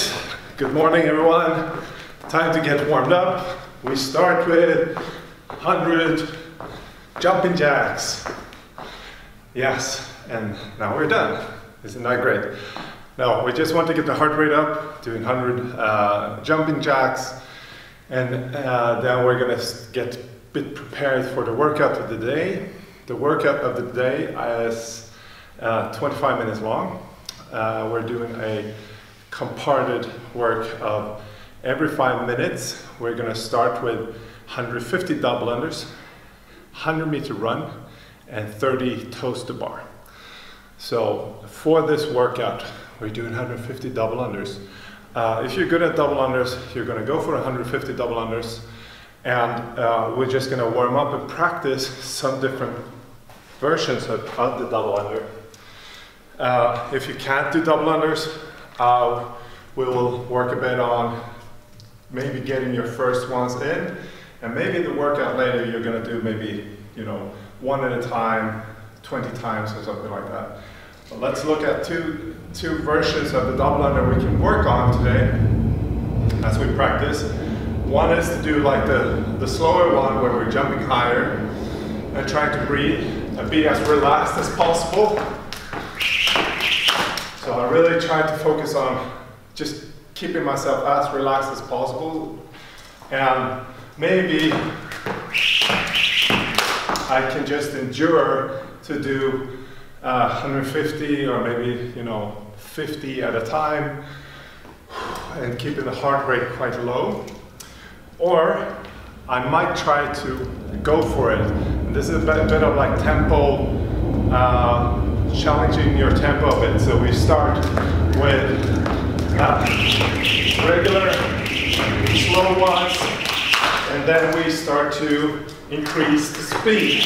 right, good morning everyone. Time to get warmed up. We start with 100 jumping jacks. Yes, and now we're done. Isn't that great? Now, we just want to get the heart rate up, doing 100 jumping jacks, and then we're gonna get a bit prepared for the workout of the day. The workout of the day is 25 minutes long. We're doing a comparted work of every 5 minutes. We're gonna start with 150 double unders, 100-meter run, and 30 toes to bar. So for this workout, we're doing 150 double unders. If you're good at double unders, you're gonna go for 150 double unders, and we're just gonna warm up and practice some different versions of the double under. If you can't do double unders, we will work a bit on maybe getting your first ones in, and maybe in the workout later you're gonna do maybe, you know, one at a time, 20 times or something like that. But let's look at two versions of the double under we can work on today as we practice. One is to do like the slower one where we're jumping higher and trying to breathe and be as relaxed as possible. So I really try to focus on just keeping myself as relaxed as possible, and maybe I can just endure to do 150 or maybe 50 at a time and keeping the heart rate quite low. Or I might try to go for it. And this is a bit of like tempo, challenging your tempo a bit. So we start with regular, slow ones, and then we start to increase the speed.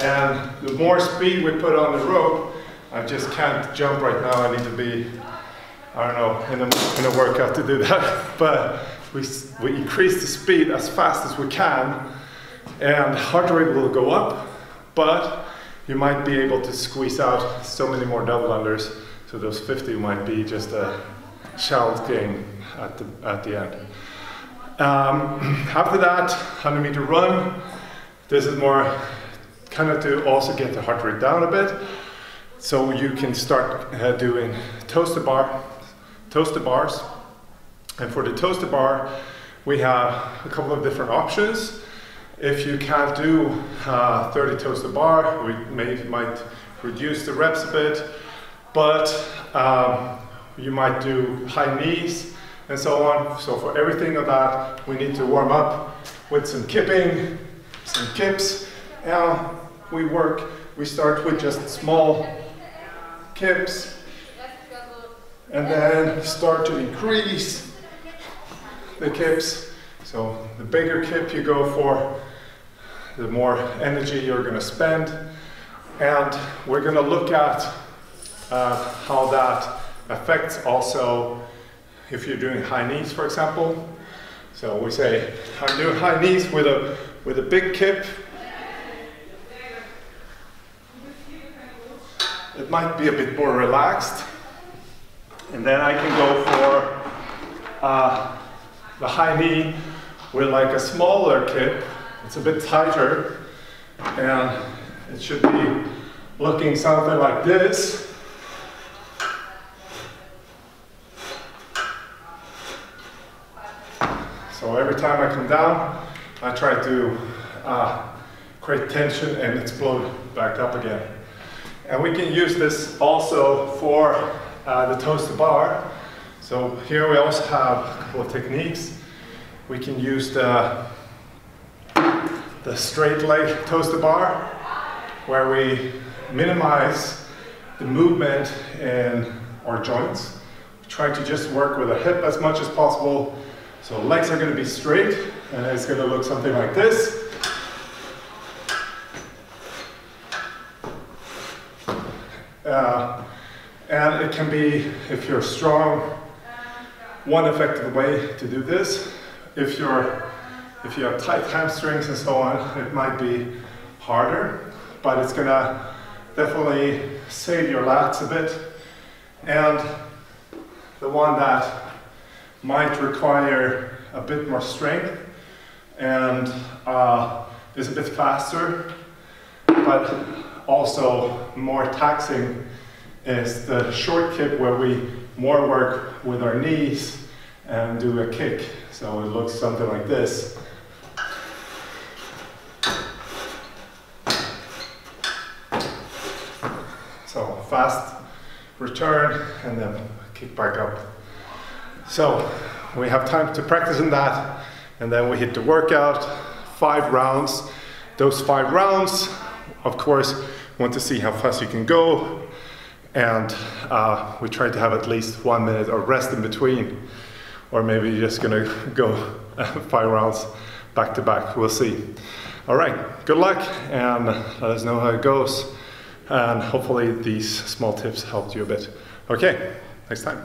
And the more speed we put on the rope, I just can't jump right now. I need to be, I don't know, in a workout to do that. But we increase the speed as fast as we can, and heart rate will go up, but you might be able to squeeze out so many more double unders, so those 50 might be just a challenge game at the end. After that, 100-meter run. This is more kind of to also get the heart rate down a bit, so you can start doing toes to bars. And for the toes to bar, we have a couple of different options. If you can't do 30 toes to bar, we might reduce the reps a bit, but you might do high knees and so on. So for everything of that, we need to warm up with some kipping, some kips. We start with just small kips, and then start to increase the kips. So the bigger kip you go for, the more energy you're going to spend. And we're going to look at how that affects also if you're doing high knees, for example. So we say, I'm doing high knees with a big kip. It might be a bit more relaxed. And then I can go for the high knee with like a smaller kip. It's a bit tighter, and it should be looking something like this. So every time I come down, I try to create tension and explode back up again. And we can use this also for the toes to bar. So here we also have a couple of techniques. We can use the straight leg toes to bar, where we minimize the movement in our joints. We try to just work with the hip as much as possible. So legs are going to be straight, and it's going to look something like this. And it can be, if you're strong, one effective way to do this. If you have tight hamstrings and so on, it might be harder, but it's gonna definitely save your lats a bit. And the one that might require a bit more strength and is a bit faster, but also more taxing, is the short kip, where we more work with our knees and do a kick. So it looks something like this. So fast return and then kick back up. So we have time to practice in that, and then we hit the workout, 5 rounds. Those 5 rounds, of course, want to see how fast you can go, and we try to have at least 1 minute of rest in between, or maybe you're just gonna go 5 rounds back to back. We'll see. All right, good luck, and let us know how it goes, and hopefully these small tips helped you a bit. Okay, next time.